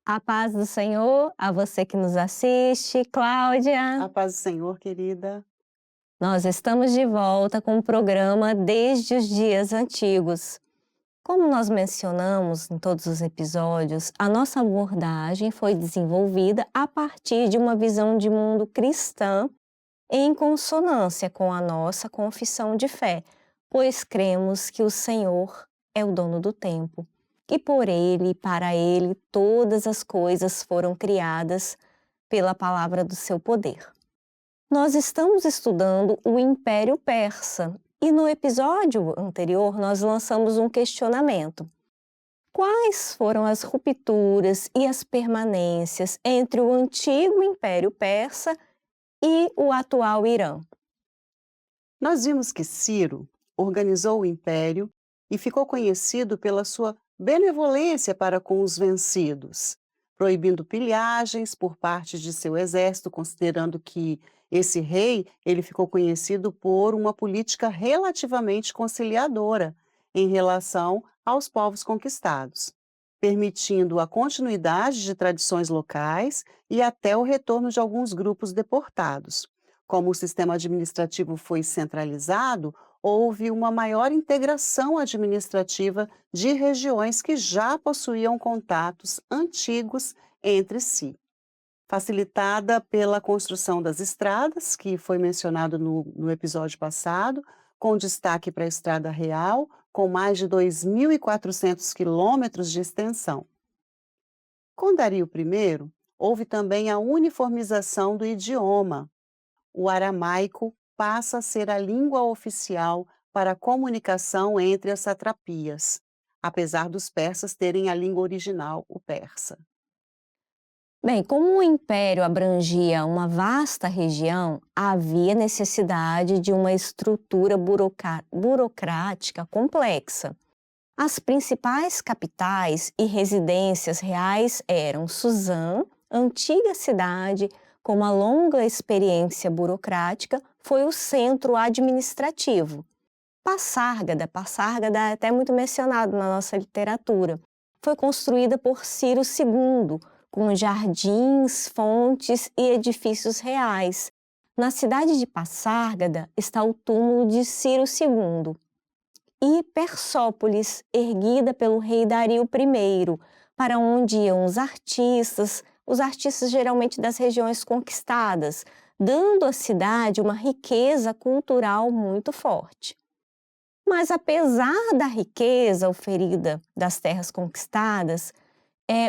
A paz do Senhor, a você que nos assiste, Cláudia. A paz do Senhor, querida. Nós estamos de volta com o programa Desde os Dias Antigos. Como nós mencionamos em todos os episódios, a nossa abordagem foi desenvolvida a partir de uma visão de mundo cristã em consonância com a nossa confissão de fé, pois cremos que o Senhor é o dono do tempo. E por Ele e para Ele todas as coisas foram criadas pela palavra do seu poder. Nós estamos estudando o Império Persa e no episódio anterior nós lançamos um questionamento. Quais foram as rupturas e as permanências entre o antigo Império Persa e o atual Irã? Nós vimos que Ciro organizou o império e ficou conhecido pela sua benevolência para com os vencidos, proibindo pilhagens por parte de seu exército, considerando que esse rei ele ficou conhecido por uma política relativamente conciliadora em relação aos povos conquistados, permitindo a continuidade de tradições locais e até o retorno de alguns grupos deportados. Como o sistema administrativo foi centralizado, houve uma maior integração administrativa de regiões que já possuíam contatos antigos entre si. Facilitada pela construção das estradas, que foi mencionado no episódio passado, com destaque para a Estrada Real, com mais de 2.400 quilômetros de extensão. Com Dario I, houve também a uniformização do idioma. O aramaico passa a ser a língua oficial para a comunicação entre as satrapias, apesar dos persas terem a língua original, o persa. Bem, como o império abrangia uma vasta região, havia necessidade de uma estrutura burocrática complexa. As principais capitais e residências reais eram Suzã, antiga cidade com uma longa experiência burocrática, foi o centro administrativo. Passárgada é até muito mencionado na nossa literatura, foi construída por Ciro II, com jardins, fontes e edifícios reais. Na cidade de Passárgada está o túmulo de Ciro II. E Persópolis, erguida pelo rei Dario I, para onde iam os artistas geralmente das regiões conquistadas, dando à cidade uma riqueza cultural muito forte. Mas apesar da riqueza oferida das terras conquistadas,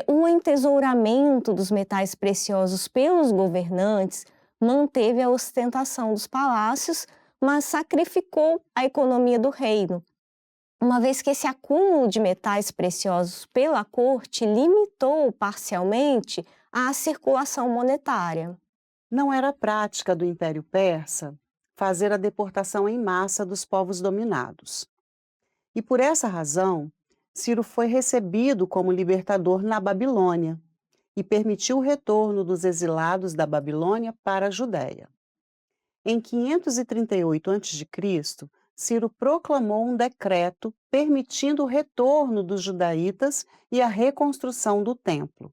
o entesouramento dos metais preciosos pelos governantes manteve a ostentação dos palácios, mas sacrificou a economia do reino, uma vez que esse acúmulo de metais preciosos pela corte limitou parcialmente a circulação monetária. Não era prática do Império Persa fazer a deportação em massa dos povos dominados. E por essa razão, Ciro foi recebido como libertador na Babilônia e permitiu o retorno dos exilados da Babilônia para a Judéia. Em 538 a.C., Ciro proclamou um decreto permitindo o retorno dos judaítas e a reconstrução do templo.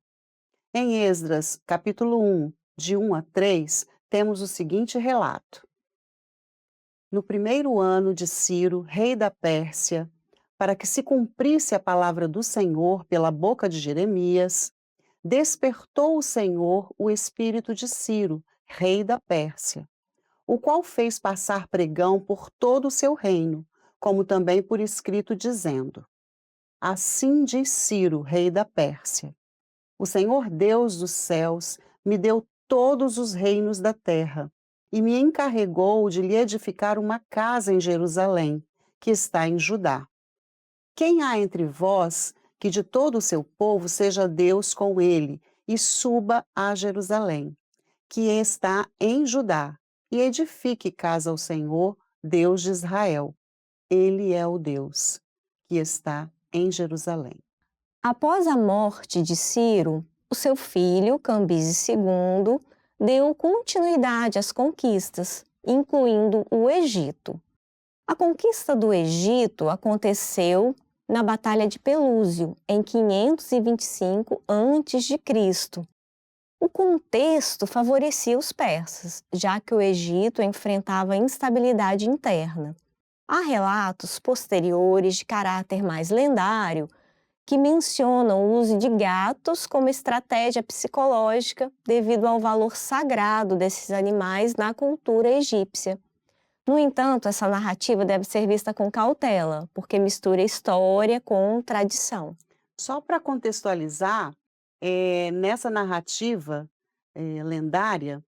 Em Esdras, capítulo 1, de 1 a 3, temos o seguinte relato. No primeiro ano de Ciro, rei da Pérsia, para que se cumprisse a palavra do Senhor pela boca de Jeremias, despertou o Senhor o espírito de Ciro, rei da Pérsia, o qual fez passar pregão por todo o seu reino, como também por escrito dizendo: Assim diz Ciro, rei da Pérsia: O Senhor Deus dos céus me deu todos os reinos da terra e me encarregou de lhe edificar uma casa em Jerusalém, que está em Judá. Quem há entre vós que de todo o seu povo seja Deus com ele e suba a Jerusalém, que está em Judá, e edifique casa ao Senhor, Deus de Israel. Ele é o Deus que está em Jerusalém. Após a morte de Ciro, O seu filho, Cambises II, deu continuidade às conquistas, incluindo o Egito. A conquista do Egito aconteceu na Batalha de Pelúsio, em 525 a.C. O contexto favorecia os persas, já que o Egito enfrentava instabilidade interna. Há relatos posteriores de caráter mais lendário que mencionam o uso de gatos como estratégia psicológica devido ao valor sagrado desses animais na cultura egípcia. No entanto, essa narrativa deve ser vista com cautela, porque mistura história com tradição. Só para contextualizar, nessa narrativa lendária,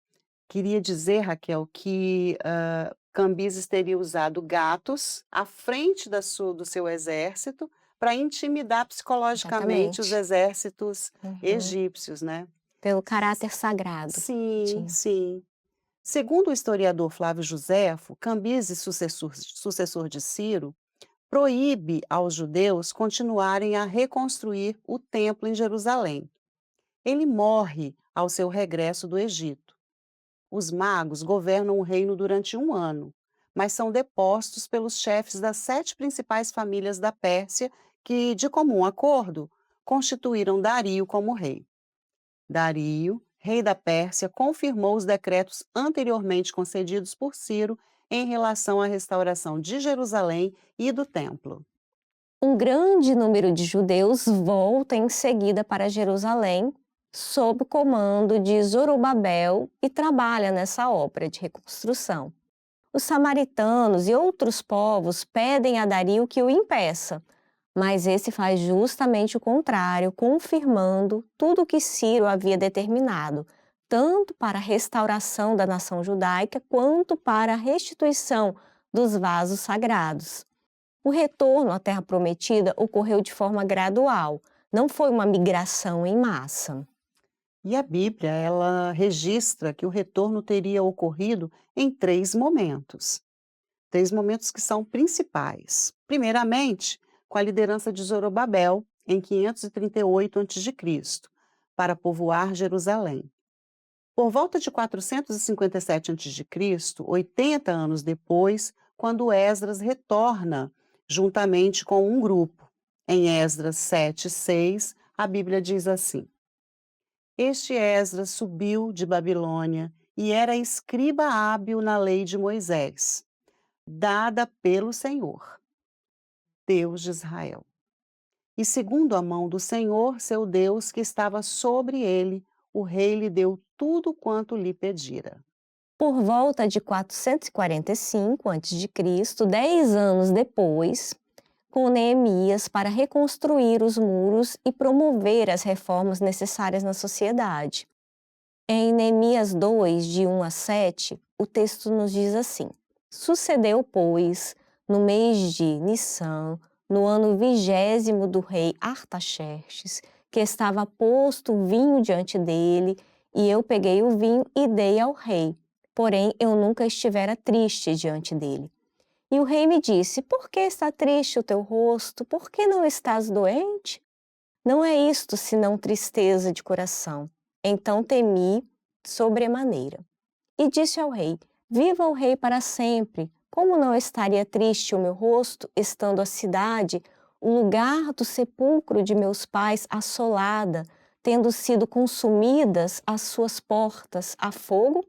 queria dizer, Raquel, que Cambises teria usado gatos à frente do seu exército para intimidar psicologicamente os Exatamente. exércitos Uhum. egípcios, né? Pelo caráter sagrado que Sim, tinha. sim. Segundo o historiador Flávio Joséfo, Cambises, sucessor de Ciro, proíbe aos judeus continuarem a reconstruir o templo em Jerusalém. Ele morre ao seu regresso do Egito. Os magos governam o reino durante um ano, mas são depostos pelos chefes das 7 principais famílias da Pérsia, que, de comum acordo, constituíram Dario como rei. Dario, rei da Pérsia, confirmou os decretos anteriormente concedidos por Ciro em relação à restauração de Jerusalém e do templo. Um grande número de judeus volta em seguida para Jerusalém, sob o comando de Zorobabel, e trabalha nessa obra de reconstrução. Os samaritanos e outros povos pedem a Dario que o impeça, mas esse faz justamente o contrário, confirmando tudo o que Ciro havia determinado, tanto para a restauração da nação judaica quanto para a restituição dos vasos sagrados. O retorno à Terra Prometida ocorreu de forma gradual, não foi uma migração em massa. E a Bíblia, ela registra que o retorno teria ocorrido em 3 momentos. 3 momentos que são principais. Primeiramente, com a liderança de Zorobabel, em 538 a.C., para povoar Jerusalém. Por volta de 457 a.C., 80 anos depois, quando Esdras retorna juntamente com um grupo. Em Esdras 7:6, a Bíblia diz assim: Este Esdras subiu de Babilônia e era escriba hábil na lei de Moisés, dada pelo Senhor, Deus de Israel. E segundo a mão do Senhor, seu Deus, que estava sobre ele, o rei lhe deu tudo quanto lhe pedira. Por volta de 445 a.C., 10 anos depois, com Neemias para reconstruir os muros e promover as reformas necessárias na sociedade. Em Neemias 2, de 1 a 7, o texto nos diz assim: Sucedeu, pois, no mês de Nissan, no ano 20º do rei Artaxerxes, que estava posto vinho diante dele, e eu peguei o vinho e dei ao rei. Porém, eu nunca estivera triste diante dele. E o rei me disse: Por que está triste o teu rosto? Por que não estás doente? Não é isto senão tristeza de coração. Então temi sobremaneira. E disse ao rei: Viva o rei para sempre! Como não estaria triste o meu rosto, estando a cidade, o lugar do sepulcro de meus pais, assolada, tendo sido consumidas as suas portas a fogo?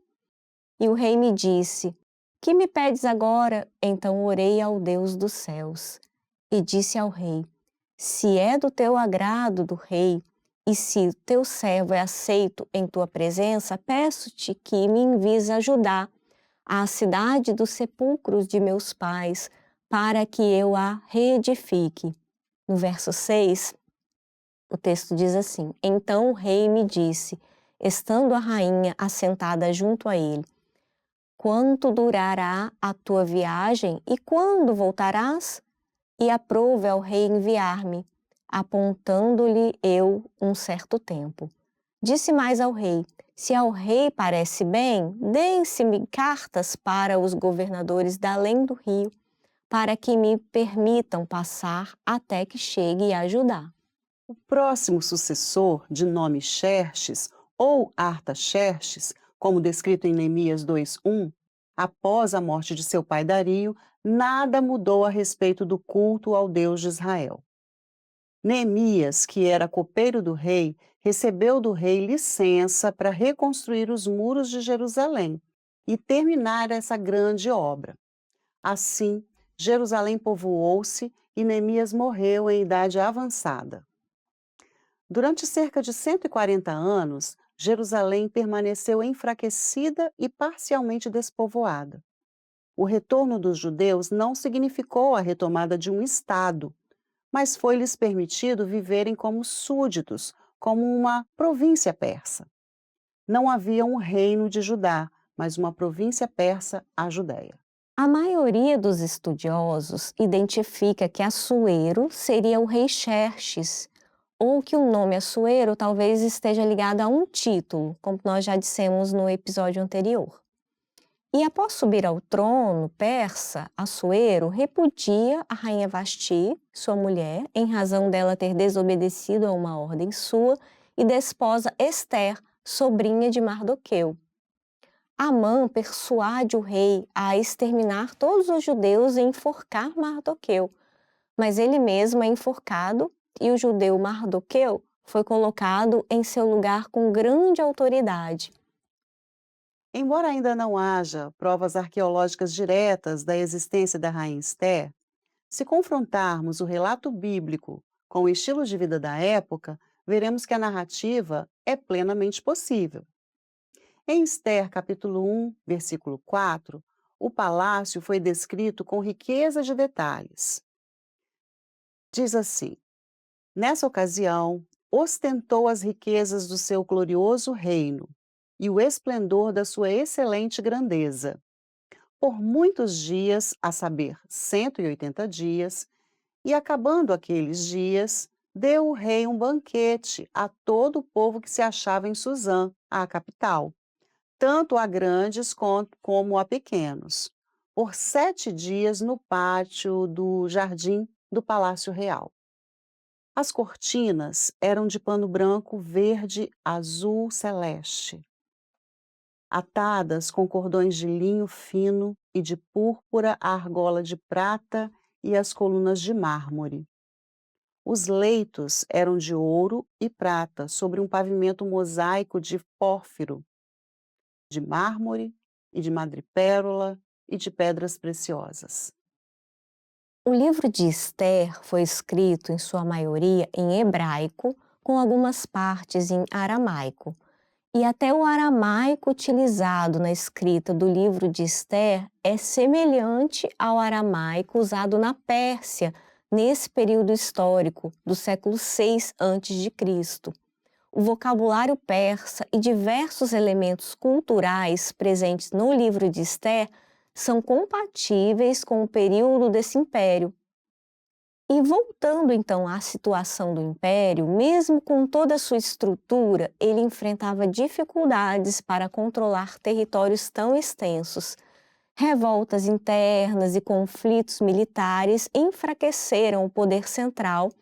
E o rei me disse: Que me pedes agora? Então orei ao Deus dos céus. E disse ao rei: Se é do teu agrado do rei, e se teu servo é aceito em tua presença, peço-te que me envies ajudar a cidade dos sepulcros de meus pais, para que eu a reedifique. No verso 6, o texto diz assim: Então o rei me disse, estando a rainha assentada junto a ele: Quanto durará a tua viagem e quando voltarás? E aprouve ao rei enviar-me, apontando-lhe eu um certo tempo. Disse mais ao rei: Se ao rei parece bem, deem-se-me cartas para os governadores da além do rio, para que me permitam passar até que chegue a Judá. O próximo sucessor, de nome Xerxes ou Artaxerxes, como descrito em Neemias 2:1, após a morte de seu pai Dario, nada mudou a respeito do culto ao Deus de Israel. Neemias, que era copeiro do rei, recebeu do rei licença para reconstruir os muros de Jerusalém e terminar essa grande obra. Assim, Jerusalém povoou-se e Neemias morreu em idade avançada. Durante cerca de 140 anos, Jerusalém permaneceu enfraquecida e parcialmente despovoada. O retorno dos judeus não significou a retomada de um Estado, mas foi-lhes permitido viverem como súditos, como uma província persa. Não havia um reino de Judá, mas uma província persa, a Judéia. A maioria dos estudiosos identifica que Assuero seria o rei Xerxes, ou que o nome Assuero talvez esteja ligado a um título, como nós já dissemos no episódio anterior. E após subir ao trono persa, Assuero repudia a rainha Vasti, sua mulher, em razão dela ter desobedecido a uma ordem sua, e desposa Ester, sobrinha de Mardoqueu. Amã persuade o rei a exterminar todos os judeus e enforcar Mardoqueu, mas ele mesmo é enforcado e o judeu Mardoqueu foi colocado em seu lugar com grande autoridade. Embora ainda não haja provas arqueológicas diretas da existência da rainha Esté, se confrontarmos o relato bíblico com o estilo de vida da época, veremos que a narrativa é plenamente possível. Em Ester, capítulo 1, versículo 4, o palácio foi descrito com riqueza de detalhes. Diz assim: nessa ocasião, ostentou as riquezas do seu glorioso reino e o esplendor da sua excelente grandeza. Por muitos dias, a saber, 180 dias, e acabando aqueles dias, deu o rei um banquete a todo o povo que se achava em Suzã, a capital, tanto a grandes como a pequenos, por 7 dias no pátio do jardim do Palácio Real. As cortinas eram de pano branco, verde, azul, celeste, atadas com cordões de linho fino e de púrpura a argola de prata e as colunas de mármore. Os leitos eram de ouro e prata sobre um pavimento mosaico de pórfiro, de mármore e de madrepérola e de pedras preciosas. O livro de Ester foi escrito, em sua maioria, em hebraico, com algumas partes em aramaico. E até o aramaico utilizado na escrita do livro de Ester é semelhante ao aramaico usado na Pérsia, nesse período histórico, do século VI a.C. O vocabulário persa e diversos elementos culturais presentes no livro de Ester são compatíveis com o período desse império. E voltando então à situação do império, mesmo com toda a sua estrutura, ele enfrentava dificuldades para controlar territórios tão extensos. Revoltas internas e conflitos militares enfraqueceram o poder central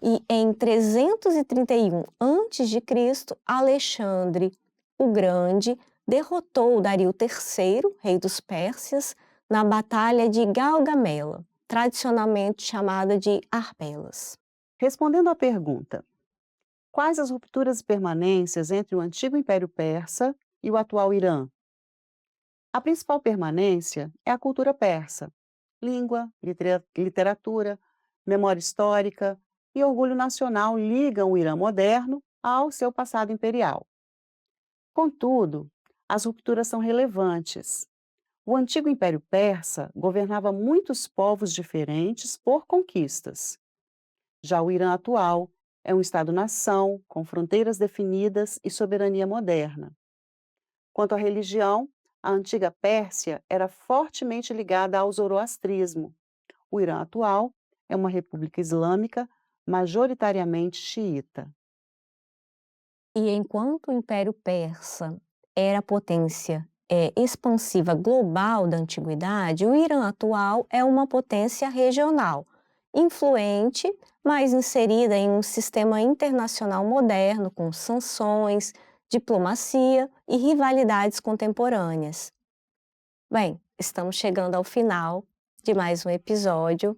e em 331 a.C., Alexandre o Grande derrotou Dario III, rei dos Pérsias, na Batalha de Gaugamela, tradicionalmente chamada de Arbelas. Respondendo à pergunta: quais as rupturas e permanências entre o antigo Império Persa e o atual Irã? A principal permanência é a cultura persa: língua, literatura, memória histórica e orgulho nacional ligam o Irã moderno ao seu passado imperial. Contudo, as rupturas são relevantes. O antigo Império Persa governava muitos povos diferentes por conquistas. Já o Irã atual é um Estado-nação, com fronteiras definidas e soberania moderna. Quanto à religião, a antiga Pérsia era fortemente ligada ao zoroastrismo. O Irã atual é uma república islâmica, majoritariamente xiita. E enquanto o Império Persa era a potência expansiva global da antiguidade, o Irã atual é uma potência regional influente, mas inserida em um sistema internacional moderno com sanções, diplomacia e rivalidades contemporâneas. Bem, estamos chegando ao final de mais um episódio.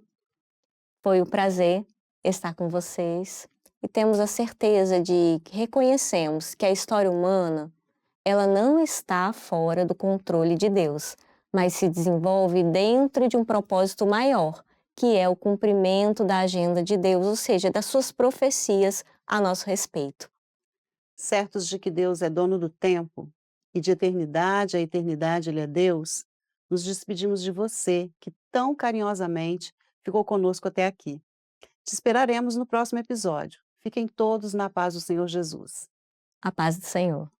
Foi um prazer estar com vocês e temos a certeza de que reconhecemos que a história humana, ela não está fora do controle de Deus, mas se desenvolve dentro de um propósito maior, que é o cumprimento da agenda de Deus, ou seja, das suas profecias a nosso respeito. Certos de que Deus é dono do tempo e de eternidade a eternidade Ele é Deus, nos despedimos de você, que tão carinhosamente ficou conosco até aqui. Te esperaremos no próximo episódio. Fiquem todos na paz do Senhor Jesus. A paz do Senhor.